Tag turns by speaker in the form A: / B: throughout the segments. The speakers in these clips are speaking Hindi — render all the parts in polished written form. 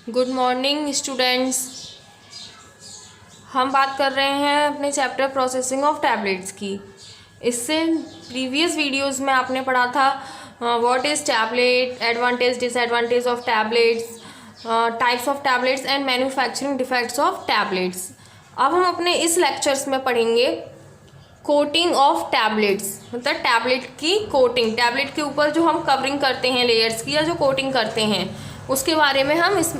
A: Good morning students. हम बात कर रहे हैं अपने चैप्टर प्रोसेसिंग ऑफ टैबलेट्स की। इससे प्रीवियस वीडियोस में आपने पढ़ा था what is tablet, advantage disadvantage of tablets, types of tablets and manufacturing defects of tablets. अब हम अपने इस लेक्चर्स में पढ़ेंगे कोटिंग ऑफ टैबलेट्स, मतलब टैबलेट की कोटिंग, टैबलेट के ऊपर जो हम कवरिंग करते हैं लेयर्स की या जो कोटिंग करते हैं उसके बारे में हम इस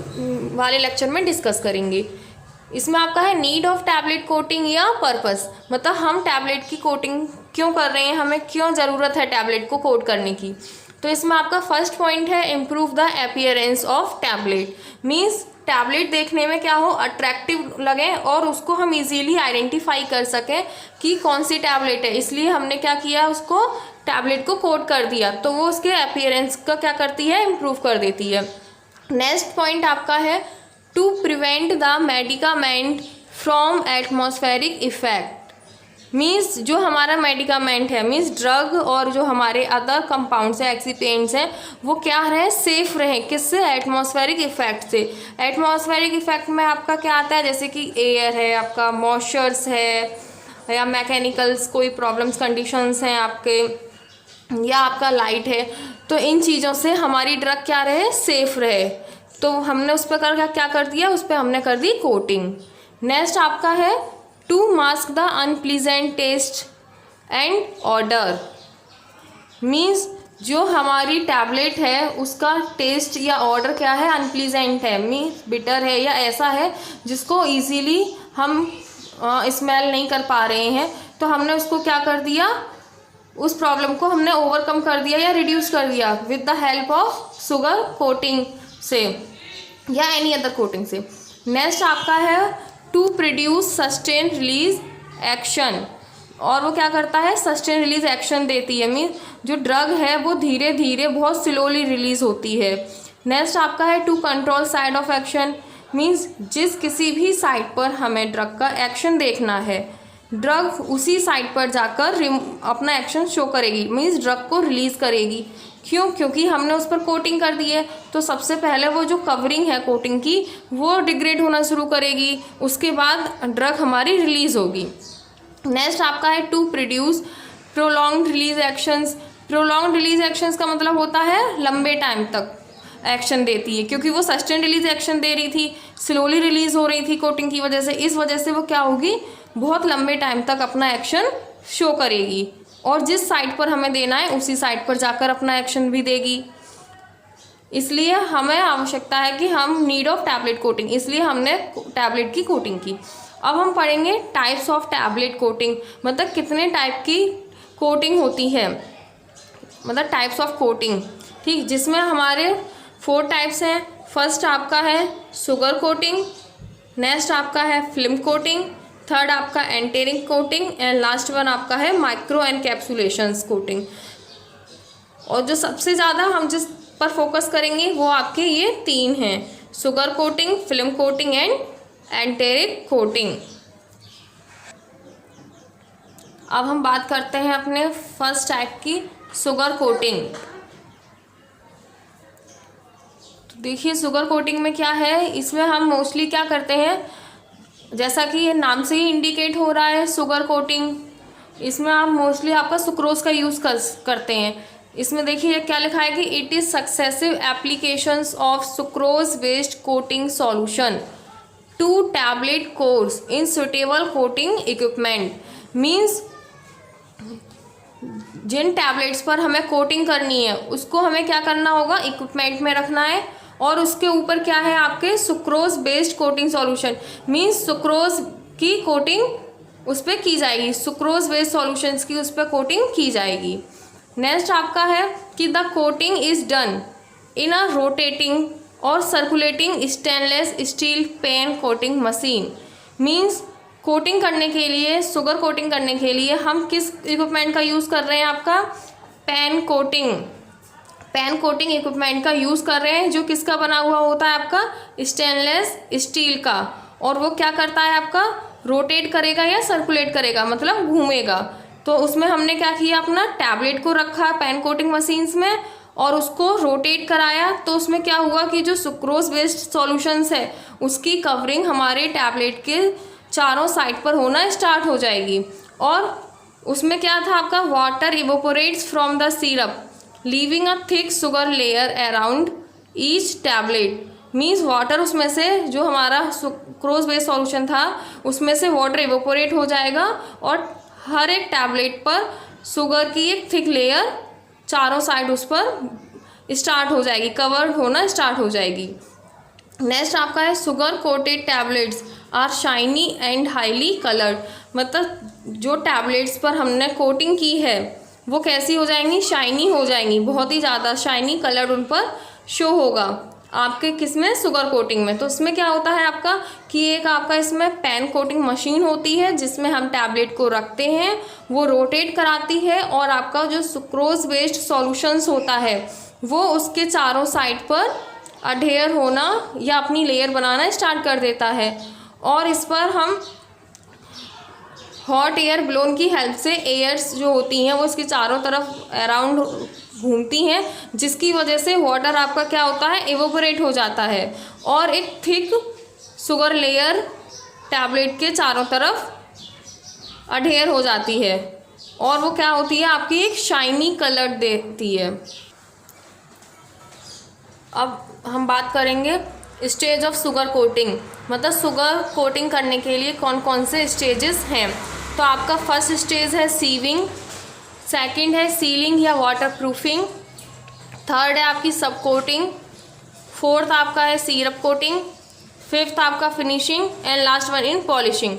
A: वाले लेक्चर में डिस्कस करेंगे। इसमें आपका है नीड ऑफ टैबलेट कोटिंग या पर्पस, मतलब हम टैबलेट की कोटिंग क्यों कर रहे हैं, हमें क्यों ज़रूरत है टैबलेट को कोट करने की। तो इसमें आपका फर्स्ट पॉइंट है improve the appearance of tablet, means tablet देखने में क्या हो, अट्रैक्टिव लगे और उसको हम इजीली आइडेंटिफाई कर सकें कि कौन सी टैबलेट है। इसलिए हमने क्या किया, उसको टैबलेट को कोट कर दिया, तो वो उसके अपीयरेंस का क्या करती है, इम्प्रूव कर देती है। नेक्स्ट पॉइंट आपका है to prevent the medicament from atmospheric effect, means जो हमारा मेडिकामेंट है, मीन्स ड्रग और जो हमारे अदर कंपाउंड्स हैं, एक्सिपिएंट्स हैं, वो क्या रहे, सेफ रहे, किससे, एटमॉस्फेरिक इफेक्ट से। एटमॉस्फेरिक इफेक्ट में आपका क्या आता है, जैसे कि एयर है, आपका मॉइस्चर्स है, या मैकेनिकल्स कोई प्रॉब्लम्स कंडीशंस हैं आपके, या आपका लाइट है, तो इन चीज़ों से हमारी ड्रग क्या रहे, सेफ रहे। तो हमने उस पर क्या कर दिया, उस पर हमने कर दी कोटिंग। नेक्स्ट आपका है to mask the unpleasant taste and odour, means जो हमारी टैबलेट है उसका टेस्ट या ऑर्डर क्या है, अनप्लीजेंट है, मीन्स बिटर है या ऐसा है जिसको इजीली हम स्मेल नहीं कर पा रहे हैं, तो हमने उसको क्या कर दिया, उस प्रॉब्लम को हमने ओवरकम कर दिया या रिड्यूस कर दिया with the help of sugar coating से या एनी अदर कोटिंग से। नेक्स्ट आपका है to produce sustain release action, और वो क्या करता है, सस्टेन रिलीज एक्शन देती है, मीन जो ड्रग है वो धीरे धीरे बहुत स्लोली रिलीज होती है। नेक्स्ट आपका है to control side of action, means जिस किसी भी साइड पर हमें ड्रग का एक्शन देखना है, ड्रग उसी साइड पर जाकर अपना एक्शन शो करेगी, मीन्स ड्रग को रिलीज करेगी। क्यों, क्योंकि हमने उस पर कोटिंग कर दी है, तो सबसे पहले वो जो कवरिंग है कोटिंग की वो डिग्रेड होना शुरू करेगी, उसके बाद ड्रग हमारी रिलीज होगी। नेक्स्ट आपका है to produce prolonged release actions. Prolonged release actions का मतलब होता है लंबे टाइम तक एक्शन देती है, क्योंकि वो सस्टेन रिलीज एक्शन दे रही थी, स्लोली रिलीज हो रही थी कोटिंग की वजह से, इस वजह से वो क्या होगी, बहुत लंबे टाइम तक अपना एक्शन शो करेगी और जिस साइड पर हमें देना है उसी साइड पर जाकर अपना एक्शन भी देगी। इसलिए हमें आवश्यकता है कि हम नीड ऑफ टैबलेट कोटिंग, इसलिए हमने टैबलेट की कोटिंग की। अब हम पढ़ेंगे टाइप्स ऑफ टैबलेट कोटिंग, मतलब कितने टाइप की कोटिंग होती है, मतलब टाइप्स ऑफ कोटिंग, ठीक, जिसमें हमारे 4 टाइप्स हैं। फर्स्ट आपका है शुगर कोटिंग, नेक्स्ट आपका है फिल्म कोटिंग, थर्ड आपका enteric coating and last one आपका है माइक्रो एनकैप्सुलेशंस कोटिंग। और जो सबसे ज़्यादा हम जिस पर फोकस करेंगे वो आपके ये 3 हैं, sugar coating, film coating and enteric coating. अब हम बात करते हैं अपने फर्स्ट टाइप की, शुगर कोटिंग। तो देखिए शुगर कोटिंग में क्या है, इसमें हम मोस्टली क्या करते हैं, जैसा कि ये नाम से ही इंडिकेट हो रहा है शुगर कोटिंग, इसमें आप मोस्टली आपका सुक्रोज का यूज़ करते हैं। इसमें देखिए क्या लिखा है कि it is successive applications of sucrose based coating solution to tablet cores in suitable coating equipment, means जिन टैबलेट्स पर हमें कोटिंग करनी है उसको हमें क्या करना होगा, इक्विपमेंट में रखना है और उसके ऊपर क्या है आपके sucrose based coating solution, means sucrose की कोटिंग उस पर की जाएगी, सुक्रोज बेस्ड सॉल्यूशंस की उस पर कोटिंग की जाएगी। नेक्स्ट आपका है कि the coating is done in a rotating or circulating stainless steel pan coating machine, means coating करने के लिए, शुगर कोटिंग करने के लिए हम किस इक्विपमेंट का यूज़ कर रहे हैं, आपका पेन कोटिंग इक्विपमेंट का यूज़ कर रहे हैं, जो किसका बना हुआ होता है, आपका स्टेनलेस स्टील का, और वो क्या करता है, आपका रोटेट करेगा या सर्कुलेट करेगा, मतलब घूमेगा। तो उसमें हमने क्या किया, अपना टैबलेट को रखा पेन कोटिंग मशीन्स में और उसको रोटेट कराया, तो उसमें क्या हुआ कि जो सुक्रोज बेस्ड सॉल्यूशंस है उसकी कवरिंग हमारे टैबलेट के चारों साइड पर होना स्टार्ट हो जाएगी। और उसमें क्या था आपका, water evaporates from the syrup leaving a thick sugar layer around each tablet. Means water उसमें से, जो हमारा सुक्रोज बेस्ड सॉल्यूशन था उसमें से वाटर इवोपोरेट हो जाएगा और हर एक टैबलेट पर शुगर की एक थिक लेयर चारों साइड उस पर स्टार्ट हो जाएगी, कवर्ड होना स्टार्ट हो जाएगी। नेक्स्ट आपका है sugar coated tablets are shiny and highly coloured. मतलब जो टैबलेट्स पर हमने कोटिंग की है वो कैसी हो जाएंगी, शाइनी हो जाएंगी, बहुत ही ज़्यादा शाइनी कलर उन पर शो होगा आपके किसमें, शुगर कोटिंग में। तो इसमें क्या होता है आपका कि एक आपका इसमें पेन कोटिंग मशीन होती है जिसमें हम टैबलेट को रखते हैं, वो रोटेट कराती है और आपका जो सुक्रोज बेस्ड सॉल्यूशंस होता है वो उसके चारों साइड पर अडेयर होना या अपनी लेयर बनाना स्टार्ट कर देता है। और इस पर हम हॉट एयर ब्लोन की हेल्प से एयर्स जो होती हैं वो इसके चारों तरफ अराउंड घूमती हैं, जिसकी वजह से वाटर आपका क्या होता है, एवोपरेट हो जाता है और एक थिक शुगर लेयर टैबलेट के चारों तरफ अडेयर हो जाती है और वो क्या होती है आपकी एक शाइनी कलर देती है। अब हम बात करेंगे स्टेज ऑफ शुगर कोटिंग, मतलब शुगर कोटिंग करने के लिए कौन कौन से स्टेजेस हैं। तो आपका फर्स्ट स्टेज है सीविंग, सेकंड है सीलिंग या वाटर प्रूफिंग, थर्ड है आपकी सब कोटिंग, फोर्थ आपका है सिरप कोटिंग, फिफ्थ आपका finishing and last one in polishing.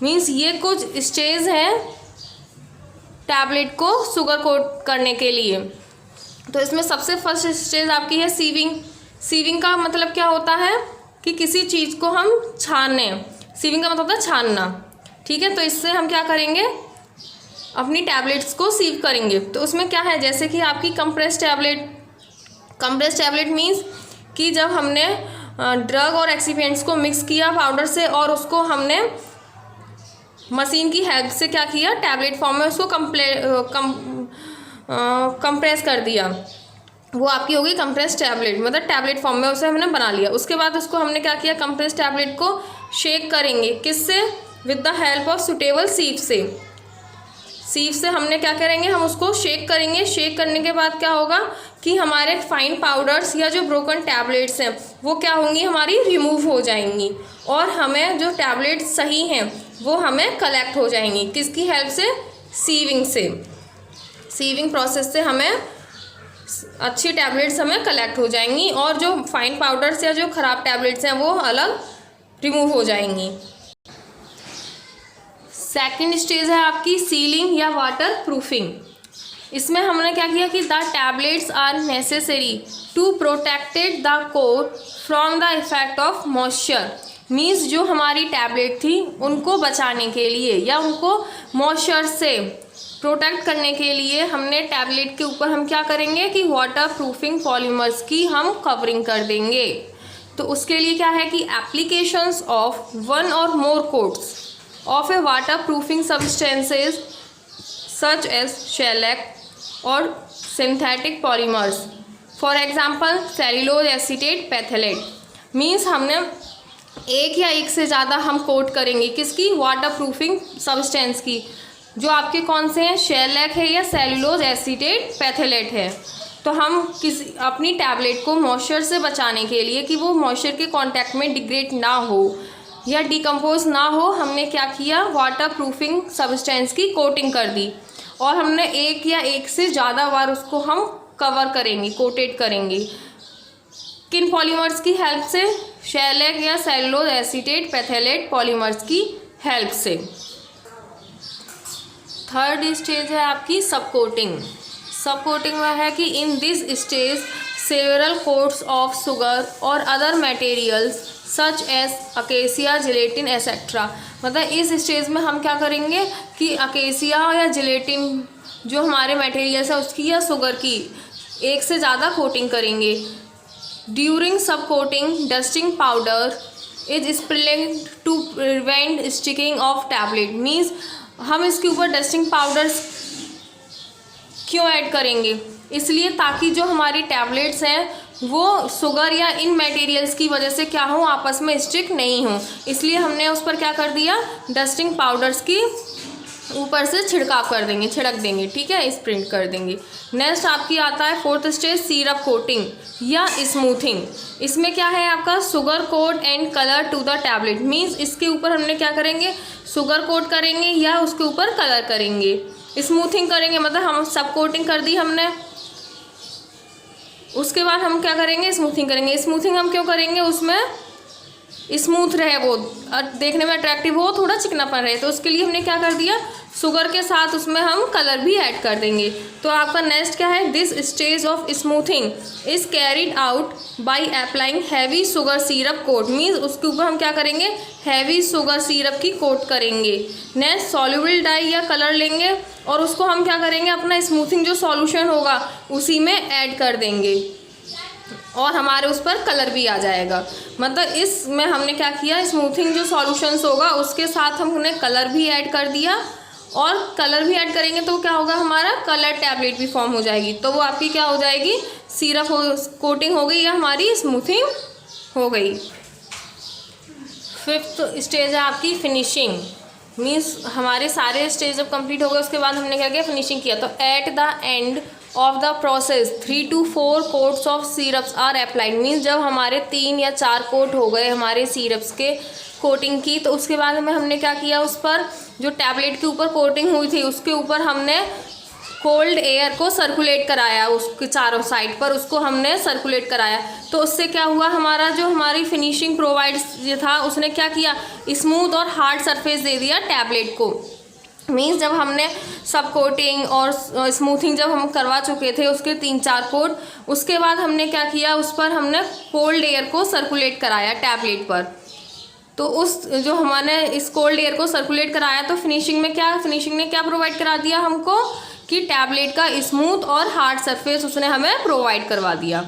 A: Means ये कुछ स्टेज हैं टैबलेट को शुगर कोट करने के लिए। तो इसमें सबसे फर्स्ट स्टेज आपकी है सीविंग। सीविंग का मतलब क्या होता है कि किसी चीज़ को हम छाने, सीविंग का मतलब होता है छानना, ठीक है। तो इससे हम क्या करेंगे, अपनी टैबलेट्स को सीव करेंगे। तो उसमें क्या है, जैसे कि आपकी कंप्रेस टैबलेट मीन्स कि जब हमने ड्रग और एक्सीपिएंट्स को मिक्स किया पाउडर से और उसको हमने मशीन की हेल्प से क्या किया, टैबलेट फॉर्म में उसको कंप्रेस कर दिया, वो आपकी होगी कंप्रेस टैबलेट, मतलब टैबलेट फॉर्म में उसे हमने बना लिया। उसके बाद उसको हमने क्या किया, कंप्रेस टैबलेट को शेक करेंगे, किससे, with the help of suitable sieve से। सीव से हमने क्या करेंगे, हम उसको शेक करेंगे। शेक करने के बाद क्या होगा कि हमारे फाइन पाउडर्स या जो ब्रोकन टैबलेट्स हैं वो क्या होंगी, हमारी रिमूव हो जाएंगी और हमें जो टैबलेट्स सही हैं वो हमें कलेक्ट हो जाएंगी। किसकी हेल्प से, सीविंग से। सीविंग प्रोसेस से हमें अच्छी टैबलेट्स हमें कलेक्ट हो जाएंगी और जो फाइन पाउडर्स या जो ख़राब टैबलेट्स हैं वो अलग रिमूव हो जाएंगी। सेकंड स्टेज है आपकी सीलिंग या वाटर प्रूफिंग। इसमें हमने क्या किया कि the tablets are necessary to protected the core from the effect of moisture. Means जो हमारी टैबलेट थी उनको बचाने के लिए या उनको मॉइस्चर से प्रोटेक्ट करने के लिए हमने टैबलेट के ऊपर हम क्या करेंगे कि वाटर प्रूफिंग पॉलीमर्स की हम कवरिंग कर देंगे। तो उसके लिए क्या है कि applications of one or more coats of a waterproofing substances such as shellac or synthetic polymers, for example cellulose acetate phthalate. Means हमने एक या एक से ज़्यादा हम कोट करेंगे किसकी, वाटर प्रूफिंग सब्सटेंस की, जो आपके कौन से हैं, शेलैक है या सेल्यूलोज एसीटेट पैथेलेट है। तो हम किसी अपनी टैबलेट को मॉइस्चर से बचाने के लिए कि वो मॉइस्चर के कांटेक्ट में डिग्रेड ना हो या डिकम्पोज ना हो, हमने क्या किया, वाटर प्रूफिंग सब्सटेंस की कोटिंग कर दी और हमने एक या एक से ज़्यादा बार उसको हम कवर करेंगे, कोटेड करेंगे। किन पॉलीमर्स की हेल्प से, शेलैक या सेल्यूलोज एसीटेट पैथेलेट पॉलीमर्स की हेल्प से। थर्ड स्टेज है आपकी सब कोटिंग। सब कोटिंग में है कि in this stage several coats of sugar और other materials such as acacia, gelatin etcetera. मतलब इस स्टेज में हम क्या करेंगे कि अकेसिया या जिलेटिन जो हमारे मटेरियल्स है उसकी या शुगर की एक से ज़्यादा कोटिंग करेंगे। During subcoating dusting powder is sprinkled to prevent sticking of tablet. Means हम इसके ऊपर डस्टिंग पाउडर्स क्यों ऐड करेंगे, इसलिए ताकि जो हमारी टैबलेट्स हैं वो शुगर या इन मटेरियल्स की वजह से क्या हो, आपस में स्टिक नहीं हो। इसलिए हमने उस पर क्या कर दिया, डस्टिंग पाउडर्स की ऊपर से छिड़काव कर देंगे, छिड़क देंगे, ठीक है, स्प्रिंट कर देंगे। नेक्स्ट आपकी आता है फोर्थ स्टेज, सिरप कोटिंग या स्मूथिंग। इसमें क्या है आपका, sugar coat and colour to the tablet. Means इसके ऊपर हमने क्या करेंगे, शुगर कोट करेंगे या उसके ऊपर कलर करेंगे। स्मूथिंग करेंगे मतलब हम सब कोटिंग कर दी हमने, उसके बाद हम क्या करेंगे, स्मूथिंग करेंगे। स्मूथिंग हम क्यों करेंगे, उसमें स्मूथ रहे वो और देखने में अट्रैक्टिव हो, थोड़ा चिकनापन रहे, तो उसके लिए हमने क्या कर दिया, शुगर के साथ उसमें हम कलर भी ऐड कर देंगे। तो आपका नेक्स्ट क्या है, this stage of smoothing is carried out by applying heavy sugar syrup coat. Means उसके ऊपर हम क्या करेंगे, हैवी शुगर सिरप की कोट करेंगे। नेक्स्ट सॉल्युबल डाई या कलर लेंगे और उसको हम क्या करेंगे, अपना स्मूथिंग जो सॉल्यूशन होगा उसी में ऐड कर देंगे और हमारे उस पर कलर भी आ जाएगा। मतलब इसमें हमने क्या किया, स्मूथिंग जो सॉल्यूशंस होगा उसके साथ हमने कलर भी ऐड कर दिया और कलर भी ऐड करेंगे तो क्या होगा, हमारा कलर टैबलेट भी फॉर्म हो जाएगी। तो वो आपकी क्या हो जाएगी, सिरप हो कोटिंग हो गई या हमारी स्मूथिंग हो गई। फिफ्थ स्टेज है आपकी फिनिशिंग। मीन्स हमारे सारे स्टेज जब कंप्लीट हो गए उसके बाद हमने क्या किया, फिनिशिंग किया। तो at the end of the process 3 to 4 coats of syrups are applied. Means जब हमारे 3 या 4 कोट हो गए हमारे सिरप्स के कोटिंग की, तो उसके बाद में हमने क्या किया, उस पर जो टैबलेट के ऊपर कोटिंग हुई थी उसके ऊपर हमने कोल्ड एयर को सर्कुलेट कराया, उसके चारों साइड पर उसको हमने सर्कुलेट कराया। तो उससे क्या हुआ, हमारा जो हमारी फिनिशिंग प्रोवाइड था उसने क्या किया, स्मूथ और हार्ड सरफेस दे दिया टैबलेट को। मीन्स जब हमने सब कोटिंग और स्मूथिंग जब हम करवा चुके थे उसके 3-4 कोट, उसके बाद हमने क्या किया, उस पर हमने कोल्ड एयर को सर्कुलेट कराया टैबलेट पर। तो उस जो हमने इस कोल्ड एयर को सर्कुलेट कराया तो फिनिशिंग में क्या, फिनिशिंग ने क्या प्रोवाइड करा दिया हमको कि टैबलेट का स्मूथ और हार्ड सरफेस उसने हमें प्रोवाइड करवा दिया।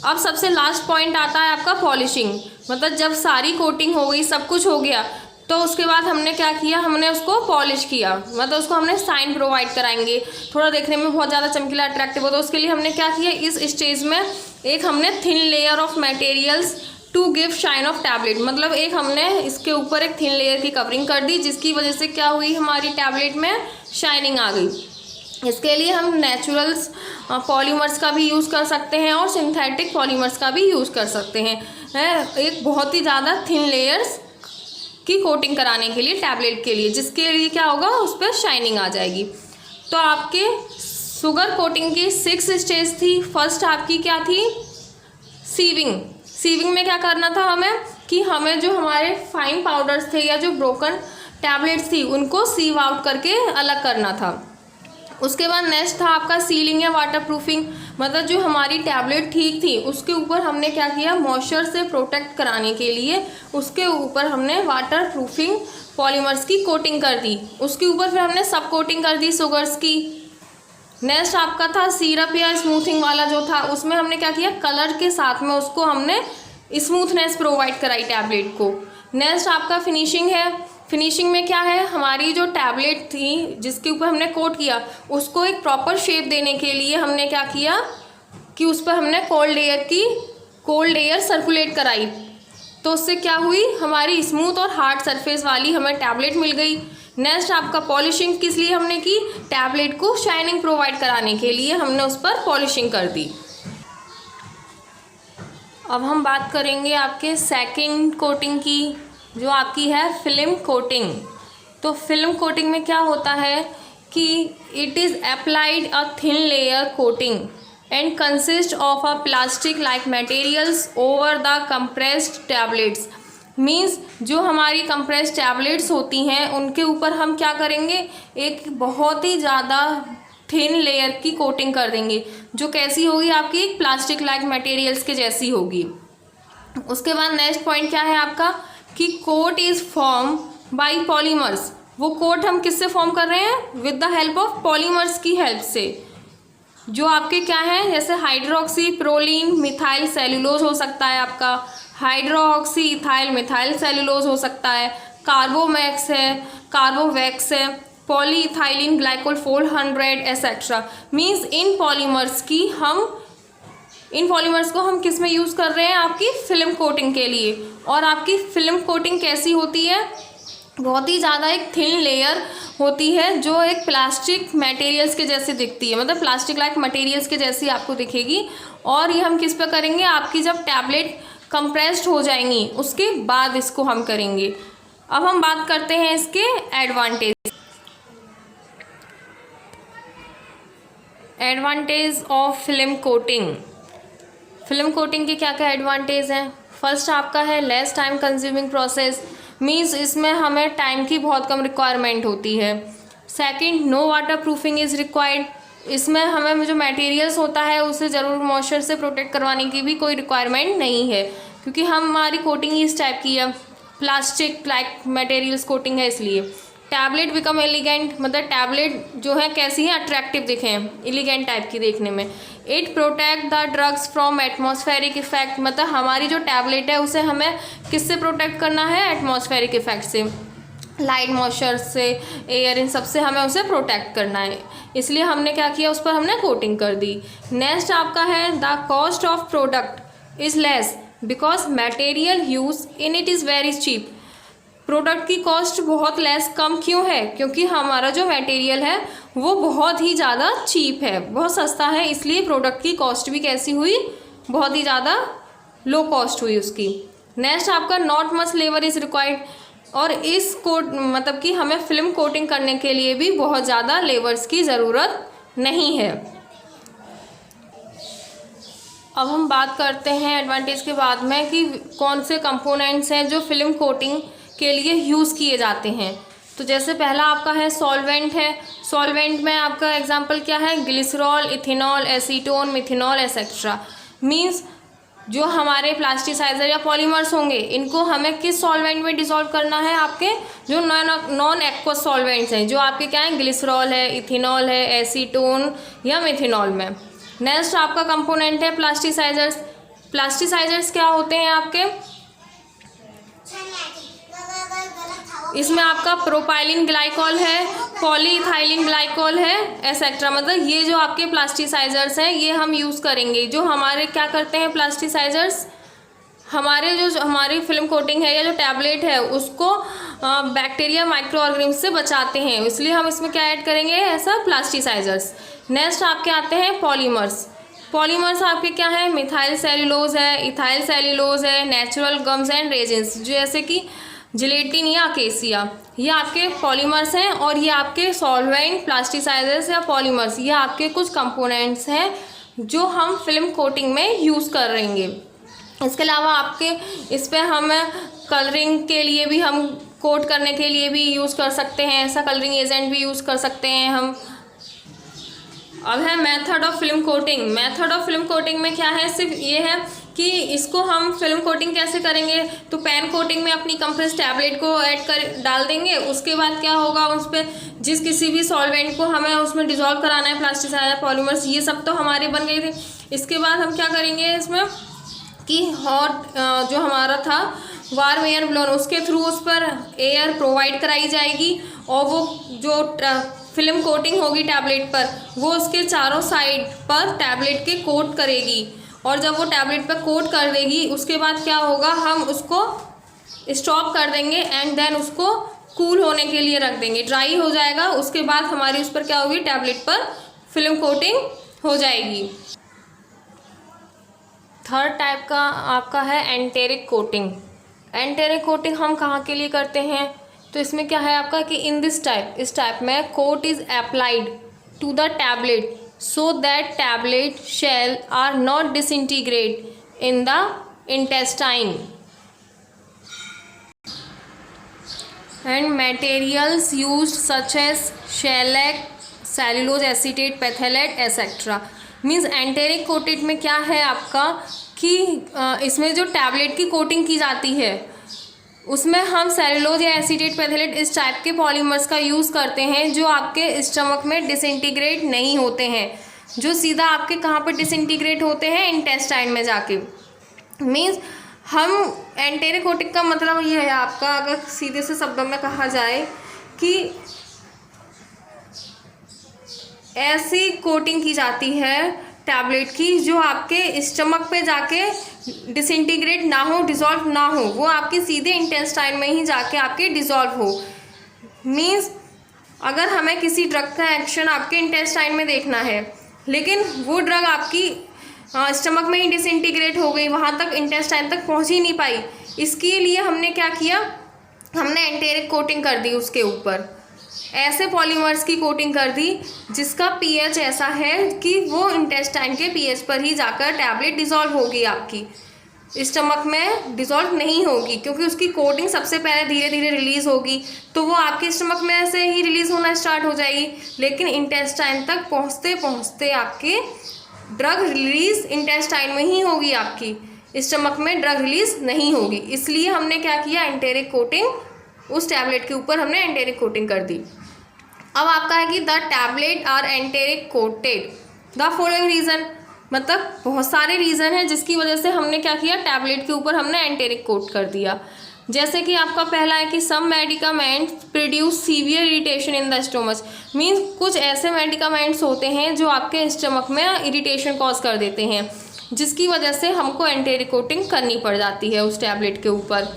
A: अब सबसे लास्ट पॉइंट आता है आपका पॉलिशिंग। मतलब जब सारी कोटिंग हो गई, सब कुछ हो गया, तो उसके बाद हमने क्या किया, हमने उसको पॉलिश किया। मतलब उसको हमने साइन प्रोवाइड कराएंगे, थोड़ा देखने में बहुत ज़्यादा चमकीला अट्रैक्टिव हो। तो उसके लिए हमने क्या किया, इस स्टेज में एक हमने thin layer of materials to give shine of tablet. मतलब एक हमने इसके ऊपर एक थिन लेयर की कवरिंग कर दी जिसकी वजह से क्या हुई, हमारी टैबलेट में शाइनिंग आ गई। इसके लिए हम नेचुरल्स पॉलीमर्स का भी यूज़ कर सकते हैं और सिंथेटिक पॉलीमर्स का भी यूज़ कर सकते हैं। एक बहुत ही ज़्यादा थिन लेयर्स की कोटिंग कराने के लिए टैबलेट के लिए, जिसके लिए क्या होगा, उस पर शाइनिंग आ जाएगी। तो आपके शुगर कोटिंग की 6 स्टेज थी। फर्स्ट आपकी क्या थी, सीविंग। सीविंग में क्या करना था हमें कि हमें जो हमारे फाइन पाउडर्स थे या जो ब्रोकन टैबलेट्स थी उनको सीव आउट करके अलग करना था। उसके बाद नेक्स्ट था आपका सीलिंग या वाटर प्रूफिंग। मतलब जो हमारी टैबलेट ठीक थी उसके ऊपर हमने क्या किया, मॉइस्चर से प्रोटेक्ट कराने के लिए उसके ऊपर हमने वाटर प्रूफिंग पॉलीमर्स की कोटिंग कर दी। उसके ऊपर फिर हमने सब कोटिंग कर दी शुगर्स की। नेक्स्ट आपका था सिरप या स्मूथिंग वाला जो था, उसमें हमने क्या किया, कलर के साथ में उसको हमने स्मूथनेस प्रोवाइड कराई टैबलेट को। नेक्स्ट आपका फिनिशिंग है। फिनिशिंग में क्या है, हमारी जो टैबलेट थी जिसके ऊपर हमने कोट किया उसको एक प्रॉपर शेप देने के लिए हमने क्या किया कि उस पर हमने कोल्ड एयर सर्कुलेट कराई। तो उससे क्या हुई, हमारी स्मूथ और हार्ड सरफेस वाली हमें टैबलेट मिल गई। नेक्स्ट आपका पॉलिशिंग किस लिए हमने की, टैबलेट को शाइनिंग प्रोवाइड कराने के लिए हमने उस पर पॉलिशिंग कर दी। अब हम बात करेंगे आपके सेकंड कोटिंग की, जो आपकी है फिल्म कोटिंग। तो फिल्म कोटिंग में क्या होता है कि it is applied a thin layer coating and consist of a plastic like materials over the compressed tablets. Means जो हमारी कंप्रेस्ड टैबलेट्स होती हैं उनके ऊपर हम क्या करेंगे, एक बहुत ही ज़्यादा थिन लेयर की कोटिंग कर देंगे जो कैसी होगी, आपकी एक प्लास्टिक लाइक मटेरियल्स के जैसी होगी। उसके बाद नेक्स्ट पॉइंट क्या है आपका कि coat is form by polymers. वो कोट हम किससे फॉर्म कर रहे हैं, with the help of polymers की हेल्प से, जो आपके क्या हैं, जैसे हाइड्रोक्सी प्रोलीन मिथाइल सेलुलोज हो सकता है, आपका हाइड्रोक्सी इथाइल मिथाइल सेलुलोज हो सकता है, कार्बोमैक्स है, कार्बोवैक्स है। Polyethylene glycol 400 etcetera. Means in polymers को हम किस में यूज़ कर रहे हैं, आपकी फिल्म कोटिंग के लिए। और आपकी फिल्म कोटिंग कैसी होती है, बहुत ही ज़्यादा एक थिन लेयर होती है जो एक प्लास्टिक मटेरियल्स के जैसे दिखती है, मतलब प्लास्टिक लाइक मटेरियल्स के जैसी आपको दिखेगी। और ये हम किस पे करेंगे, आपकी जब टैबलेट कंप्रेस्ड हो जाएंगी उसके बाद इसको हम करेंगे। अब हम बात करते हैं इसके advantage of film coating. Film coating के क्या क्या एडवांटेज हैं। फर्स्ट आपका है less time consuming process, means इसमें हमें टाइम की बहुत कम रिक्वायरमेंट होती है। Second, no water proofing is required, इसमें हमें जो मटेरियल्स होता है उसे ज़रूर मॉइस्चर से प्रोटेक्ट करवाने की भी कोई रिक्वायरमेंट नहीं है, क्योंकि हमारी कोटिंग इस टाइप की है, प्लास्टिक लाइक मटेरियल्स कोटिंग है इसलिए। टैबलेट बिकम एलिगेंट, मतलब टैबलेट जो है कैसी है, अट्रैक्टिव दिखें, एलिगेंट टाइप की देखने में। It protect the drugs from atmospheric effect, मतलब हमारी जो टैबलेट है उसे हमें किससे प्रोटेक्ट करना है, एटमॉस्फेरिक इफेक्ट से, लाइट, मॉइस्चर से, एयर, इन सब से हमें उसे प्रोटेक्ट करना है, इसलिए हमने क्या किया, उस पर हमने कोटिंग कर दी। नेक्स्ट आपका है the cost of product is less because material use in it is very cheap. Product की कॉस्ट बहुत लेस, कम क्यों है, क्योंकि हमारा जो मटेरियल है वो बहुत ही ज़्यादा चीप है, बहुत सस्ता है, इसलिए प्रोडक्ट की कॉस्ट भी कैसी हुई, बहुत ही ज़्यादा लो कॉस्ट हुई उसकी। नेक्स्ट आपका not much labour is required, और इस कोट मतलब कि हमें फिल्म कोटिंग करने के लिए भी बहुत ज़्यादा लेबर्स की ज़रूरत नहीं है। अब हम बात करते हैं एडवांटेज के बाद में कि कौन से कंपोनेंट्स हैं जो फिल्म कोटिंग के लिए यूज़ किए जाते हैं। तो जैसे पहला आपका है सॉल्वेंट है। सॉल्वेंट में आपका एग्जांपल क्या है, glycerol, ethanol, acetone, methanol etcetera. Means जो हमारे प्लास्टिसाइजर या पॉलीमर्स होंगे इनको हमें किस सॉल्वेंट में डिसॉल्व करना है, आपके जो नॉन एक्वस सॉल्वेंट्स हैं, जो आपके क्या हैं, ग्लिसरॉल है, इथेनॉल है, एसीटोन या मिथेनॉल में। नेक्स्ट आपका कंपोनेंट है प्लास्टिसाइजर्स। प्लास्टिसाइजर्स क्या होते हैं आपके, इसमें आपका प्रोपाइलिन ग्लाइकॉल है, पॉलीइथाइलिन ग्लाइकॉल है एसेट्रा। मतलब ये जो आपके प्लास्टिसाइजर्स हैं ये हम यूज़ करेंगे। जो हमारे क्या करते हैं प्लास्टिसाइजर्स, हमारी फिल्म कोटिंग है या जो टैबलेट है उसको बैक्टीरिया, माइक्रो ऑर्गेनिज्म से बचाते हैं, इसलिए हम इसमें क्या ऐड करेंगे, ऐसा प्लास्टिसाइजर्स। नेक्स्ट आपके आते हैं पॉलीमर्स। पॉलीमर्स आपके क्या है, मिथाइल सेल्यूलोज है, इथाइल सेल्यूलोज है, नेचुरल गम्स एंड रेजिन्स, जैसे कि जिलेटिन या अकेसिया, ये आपके पॉलीमर्स हैं। और ये आपके सॉल्वेंट, प्लास्टिसाइजर्स या पॉलीमर्स, ये आपके कुछ कंपोनेंट्स हैं जो हम फिल्म कोटिंग में यूज़ करेंगे। इसके अलावा आपके इस पर हम कलरिंग के लिए भी, हम कोट करने के लिए भी यूज़ कर सकते हैं, ऐसा कलरिंग एजेंट भी यूज़ कर सकते हैं हम। अब है method of film coating. Method of film coating में क्या है, सिर्फ ये है कि इसको हम फिल्म कोटिंग कैसे करेंगे, तो पेन कोटिंग में अपनी कंप्रेस टैबलेट को डाल देंगे। उसके बाद क्या होगा, उस पर जिस किसी भी सॉल्वेंट को हमें उसमें डिसॉल्व कराना है, प्लास्टिसाइजर, पॉलीमर्स, ये सब तो हमारे बन गए थे। इसके बाद हम क्या करेंगे इसमें कि हॉट जो हमारा था वार्म एयर ब्लोअर, उसके थ्रू उस पर एयर प्रोवाइड कराई जाएगी और वो जो फिल्म कोटिंग होगी टैबलेट पर वो उसके चारों साइड पर टैबलेट के कोट करेगी। और जब वो टैबलेट पर कोट कर देगी उसके बाद क्या होगा, हम उसको स्टॉप कर देंगे एंड देन उसको कूल होने के लिए रख देंगे, ड्राई हो जाएगा। उसके बाद हमारी उस पर क्या होगी, टैबलेट पर फिल्म कोटिंग हो जाएगी। थर्ड टाइप का आपका है एंटेरिक कोटिंग। एंटेरिक कोटिंग हम कहाँ के लिए करते हैं, तो इसमें क्या है आपका कि इन दिस टाइप, इस टाइप में coat is applied to the tablet so that tablet shell are not disintegrate in the intestine and materials used such as shellac, cellulose acetate, phthalate etc. Means enteric coated में क्या है आपका कि इसमें जो टैबलेट की कोटिंग की जाती है उसमें हम सेलुलोज या एसीटेट, पैथेलेट इस टाइप के पॉलीमर्स का यूज़ करते हैं जो आपके स्टमक में डिसइंटीग्रेट नहीं होते हैं, जो सीधा आपके कहाँ पर डिसइंटीग्रेट होते हैं, इंटेस्टाइन में जाके। मीन्स हम एंटेरिक कोटिंग का मतलब ये है आपका, अगर सीधे से शब्दों में कहा जाए कि ऐसी कोटिंग की जाती है टैबलेट की जो आपके स्टमक पे जाके डिसइंटीग्रेट ना हो, डिज़ोल्व ना हो, वो आपके सीधे इंटेस्टाइन में ही जाके आपके डिज़ोल्व हो। मीन्स अगर हमें किसी ड्रग का एक्शन आपके इंटेस्टाइन में देखना है, लेकिन वो ड्रग आपकी स्टमक में ही डिसइंटीग्रेट हो गई, वहाँ तक इंटेस्टाइन तक पहुँच ही नहीं पाई, इसके लिए हमने क्या किया, हमने एंटेरिक कोटिंग कर दी उसके ऊपर, ऐसे पॉलीमर्स की कोटिंग कर दी जिसका पीएच ऐसा है कि वो इंटेस्टाइन के पीएच पर ही जाकर टैबलेट डिज़ोल्व होगी, आपकी स्टमक में डिज़ोल्व नहीं होगी, क्योंकि उसकी कोटिंग सबसे पहले धीरे धीरे रिलीज़ होगी, तो वो आपके स्टमक में से ही रिलीज़ होना स्टार्ट हो जाएगी, लेकिन इंटेस्टाइन तक पहुँचते पहुँचते आपके ड्रग रिलीज़ इंटेस्टाइन में ही होगी, आपकी स्टमक में ड्रग रिलीज़ नहीं होगी। इसलिए हमने क्या किया, एंटेरिक कोटिंग उस टैबलेट के ऊपर हमने एंटेरिक कोटिंग कर दी। अब आपका है कि the tablet are enteric coated the following reason, मतलब बहुत सारे रीज़न हैं जिसकी वजह से हमने क्या किया, टैबलेट के ऊपर हमने एंटेरिक कोट कर दिया। जैसे कि आपका पहला है कि some medicaments produce severe irritation in the stomach, means कुछ ऐसे मेडिकामेंट्स होते हैं जो आपके स्टमक में इरिटेशन कॉज कर देते हैं, जिसकी वजह से हमको एंटेरिक कोटिंग करनी पड़ जाती है उस टैबलेट के ऊपर।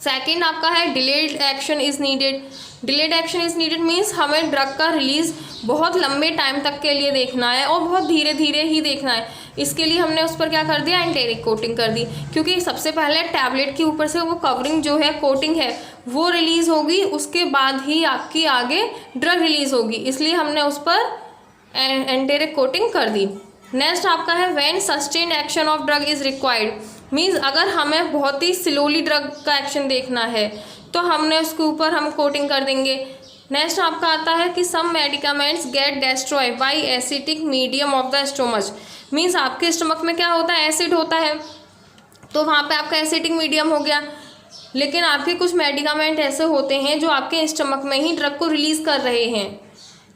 A: सेकेंड आपका है delayed action is needed. Delayed action is needed means हमें ड्रग का रिलीज़ बहुत लंबे टाइम तक के लिए देखना है और बहुत धीरे धीरे ही देखना है, इसके लिए हमने उस पर क्या कर दिया, एंटेरिक कोटिंग कर दी, क्योंकि सबसे पहले टैबलेट के ऊपर से वो कवरिंग जो है, कोटिंग है, वो रिलीज़ होगी, उसके बाद ही आपकी आगे ड्रग रिलीज़ होगी, इसलिए हमने उस पर एंटेरिक कोटिंग कर दी। नेक्स्ट आपका है when sustained action of drug is required, means अगर हमें बहुत ही स्लोली ड्रग का एक्शन देखना है तो हमने उसके ऊपर हम कोटिंग कर देंगे। नेक्स्ट आपका आता है कि some medicaments get destroy by acidic medium of the stomach, means आपके स्टमक में क्या होता है, एसिड होता है, तो वहाँ पे आपका एसिडिक मीडियम हो गया, लेकिन आपके कुछ मेडिकामेंट ऐसे होते हैं जो आपके स्टमक में ही ड्रग को रिलीज़ कर रहे हैं,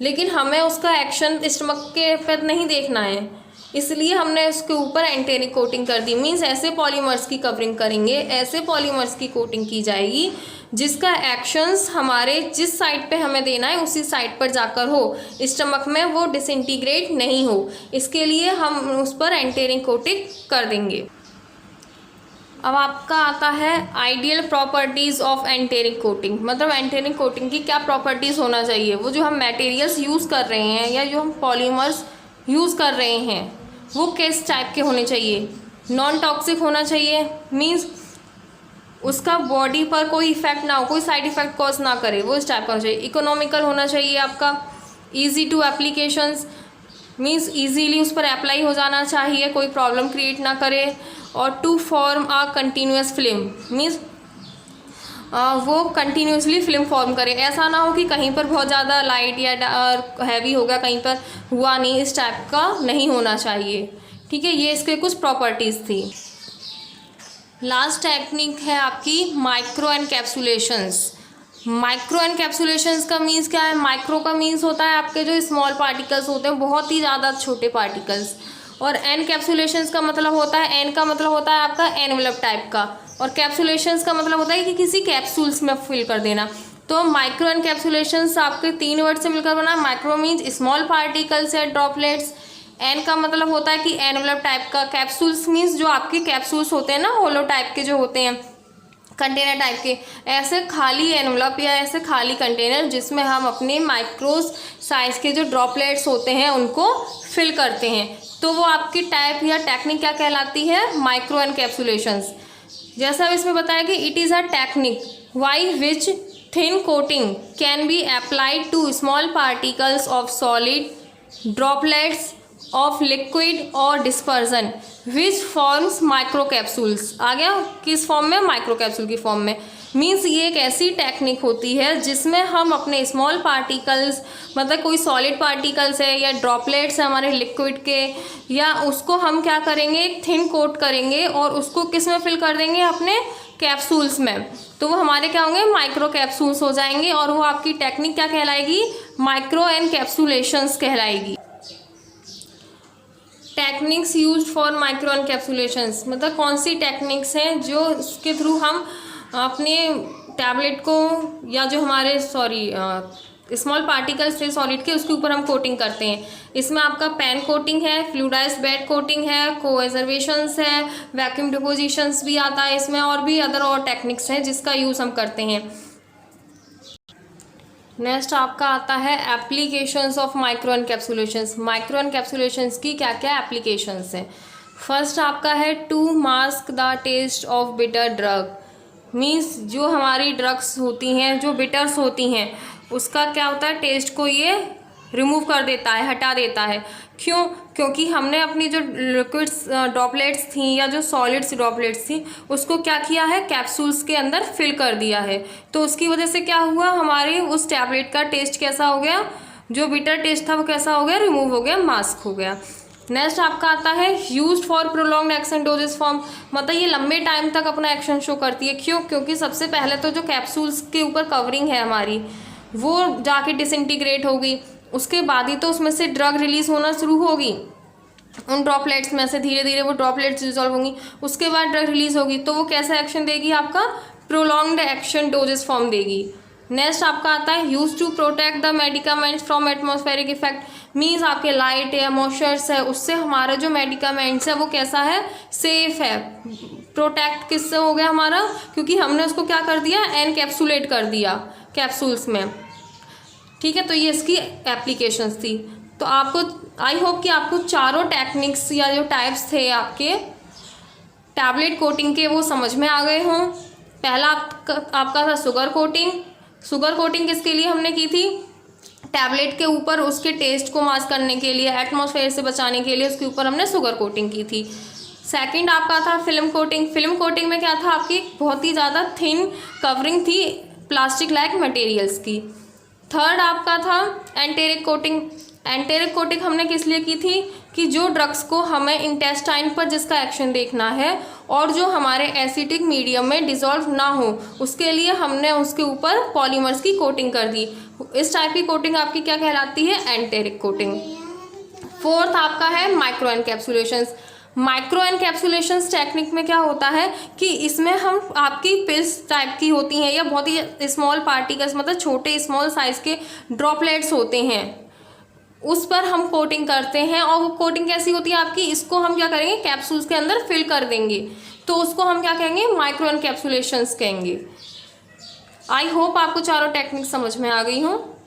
A: लेकिन हमें उसका एक्शन स्टमक के पर नहीं देखना है, इसलिए हमने उसके ऊपर एंटेरिक कोटिंग कर दी। मीन्स ऐसे पॉलीमर्स की कवरिंग करेंगे, ऐसे पॉलीमर्स की कोटिंग की जाएगी जिसका एक्शंस हमारे जिस साइड पे हमें देना है उसी साइड पर जाकर हो, स्टमक में वो डिसइंटीग्रेट नहीं हो, इसके लिए हम उस पर एंटेरिक कोटिंग कर देंगे। अब आपका आता है ideal properties of enteric coating, मतलब एंटेरिक कोटिंग की क्या प्रॉपर्टीज़ होना चाहिए, वो जो हम मटेरियल्स यूज़ कर रहे हैं या जो हम पॉलीमर्स यूज़ कर रहे हैं वो किस टाइप के होने चाहिए। नॉन टॉक्सिक होना चाहिए, मीन्स उसका बॉडी पर कोई इफेक्ट ना हो, कोई साइड इफेक्ट कॉज ना करे, वो इस टाइप का होना चाहिए। इकोनॉमिकल होना चाहिए आपका, easy to applications, means easily उस पर अप्लाई हो जाना चाहिए, कोई प्रॉब्लम क्रिएट ना करे, और to form a continuous film, means वो कंटिन्यूसली फिल्म फॉर्म करे, ऐसा ना हो कि कहीं पर बहुत ज़्यादा लाइट या हैवी होगा, कहीं पर हुआ नहीं, इस टाइप का नहीं होना चाहिए। ठीक है, ये इसके कुछ प्रॉपर्टीज़ थी। लास्ट टेक्निक है आपकी माइक्रो एनकैप्सुलेशंस। माइक्रो एनकैप्सुलेशंस का मीन्स क्या है, माइक्रो का मीन्स होता है आपके जो स्मॉल पार्टिकल्स होते हैं, बहुत ही ज़्यादा छोटे पार्टिकल्स, और एनकैप्सुलेशंस का मतलब होता है, एन का मतलब होता है आपका एनवेलप टाइप का, और कैप्सुलेशंस का मतलब होता है कि किसी कैप्सूल्स में फिल कर देना। तो माइक्रो एनकैप्सुलेशंस आपके 3 वर्ड से मिलकर बना। माइक्रो मीन्स स्मॉल पार्टिकल्स या ड्रॉपलेट्स, एन का मतलब होता है कि एनवेलप टाइप का, कैप्सूल्स मीन्स जो आपके कैप्सूल्स होते हैं ना, होलो टाइप के जो होते हैं, कंटेनर टाइप के, ऐसे खाली एनवेलप या ऐसे खाली कंटेनर जिसमें हम अपने माइक्रोस साइज के जो ड्रॉपलेट्स होते हैं उनको फिल करते हैं, तो वो आपकी टाइप या टेक्निक क्या कहलाती है, माइक्रो एनकैप्सुलेशंस। जैसा इसमें बताया कि it is a technique by which thin coating can be applied to small particles of solid droplets of liquid or dispersion which forms microcapsules. आ गया किस फॉर्म में, माइक्रो कैप्सूल की फॉर्म में। मीन्स ये एक ऐसी टेक्निक होती है जिसमें हम अपने स्मॉल पार्टिकल्स, मतलब कोई सॉलिड पार्टिकल्स है या ड्रॉपलेट्स है हमारे लिक्विड के, या उसको हम क्या करेंगे, थिन कोट करेंगे और उसको किस में फिल कर देंगे, अपने कैप्सूल्स में, तो वो हमारे क्या होंगे, माइक्रो कैप्सूल्स हो जाएंगे, और वो आपकी टेक्निक क्या कहलाएगी, माइक्रो एनकैप्सुलेशंस कहलाएगी। Techniques used for microencapsulations, मतलब कौन सी टेक्निक्स हैं जो इसके थ्रू हम अपने टैबलेट को या जो हमारे स्मॉल पार्टिकल्स थे सॉलिड के, उसके ऊपर हम कोटिंग करते हैं। इसमें आपका पेन कोटिंग है, फ्लूइडाइज्ड बेड कोटिंग है, कोएजर्वेशंस है, वैक्यूम डिपोजिशंस भी आता है इसमें, और भी अदर और टेक्निक्स हैं जिसका यूज़ हम करते हैं। नेक्स्ट आपका आता है applications of micro encapsulations. Micro encapsulations की क्या क्या एप्लीकेशंस हैं। फर्स्ट आपका है to mask the taste of bitter drug. Means जो हमारी ड्रग्स होती हैं, जो बिटर्स होती हैं, उसका क्या होता है, टेस्ट को ये रिमूव कर देता है, हटा देता है। क्यों? क्योंकि हमने अपनी जो लिक्विड्स ड्रॉपलेट्स थी या जो सॉलिड्स ड्रॉपलेट्स थी उसको क्या किया है, कैप्सूल्स के अंदर फिल कर दिया है। तो उसकी वजह से क्या हुआ, हमारे उस टैबलेट का टेस्ट कैसा हो गया, जो बिटर टेस्ट था वो कैसा हो गया, रिमूव हो गया, मास्क हो गया। नेक्स्ट आपका आता है used for prolonged action doses form. मतलब ये लंबे टाइम तक अपना एक्शन शो करती है। क्यों? क्योंकि सबसे पहले तो जो कैप्सूल्स के ऊपर कवरिंग है हमारी, वो जाके डिसइंटीग्रेट होगी, उसके बाद ही तो उसमें से ड्रग रिलीज होना शुरू होगी। उन ड्रॉपलेट्स में से धीरे धीरे वो ड्रॉपलेट्स डिजॉल्व होंगी, उसके बाद ड्रग रिलीज होगी, तो वो कैसा एक्शन देगी, आपका प्रोलॉन्ग्ड एक्शन डोजेस फॉर्म देगी। नेक्स्ट आपका आता है use to protect the medicaments from atmospheric effect. Means आपके लाइट है, मॉइस्चर्स है, उससे हमारा जो मेडिकामेंट्स है वो कैसा है, सेफ है। प्रोटेक्ट किससे हो गया हमारा, क्योंकि हमने उसको क्या कर दिया, एनकैप्सुलेट कर दिया कैप्सूल्स में। ठीक है, तो ये इसकी एप्लीकेशंस थी। तो आपको आई होप कि आपको चारों टेक्निक्स या जो टाइप्स थे आपके टैबलेट कोटिंग के वो समझ में आ गए हों। पहला आपका था शुगर कोटिंग। शुगर कोटिंग किसके लिए हमने की थी, टैबलेट के ऊपर उसके टेस्ट को मास्क करने के लिए, एटमॉस्फेयर से बचाने के लिए उसके ऊपर हमने शुगर कोटिंग की थी। सेकंड आपका था फिल्म कोटिंग। फिल्म कोटिंग में क्या था, आपकी बहुत ही ज़्यादा थिन कवरिंग थी प्लास्टिक लाइक मटेरियल्स की। थर्ड आपका था एंटेरिक कोटिंग। एंटेरिक कोटिंग हमने किस लिए की थी, कि जो ड्रग्स को हमें इंटेस्टाइन पर जिसका एक्शन देखना है और जो हमारे एसिडिक मीडियम में डिसॉल्व ना हो, उसके लिए हमने उसके ऊपर पॉलीमर्स की कोटिंग कर दी। इस टाइप की कोटिंग आपकी क्या कहलाती है, एंटेरिक कोटिंग। फोर्थ आपका है माइक्रो एनकैप्सुलेशंस। माइक्रो एनकैप्सुलेशंस टेक्निक में क्या होता है कि इसमें हम आपकी पिल्स टाइप की होती हैं या बहुत ही स्मॉल पार्टिकल्स, मतलब छोटे स्मॉल साइज के ड्रॉपलेट्स होते हैं, उस पर हम कोटिंग करते हैं। और वो कोटिंग कैसी होती है आपकी, इसको हम क्या करेंगे, कैप्सूल्स के अंदर फिल कर देंगे, तो उसको हम क्या कहेंगे, माइक्रो एनकैप्सुलेशंस कहेंगे। आई होप आपको चारों टेक्निक समझ में आ गई हों।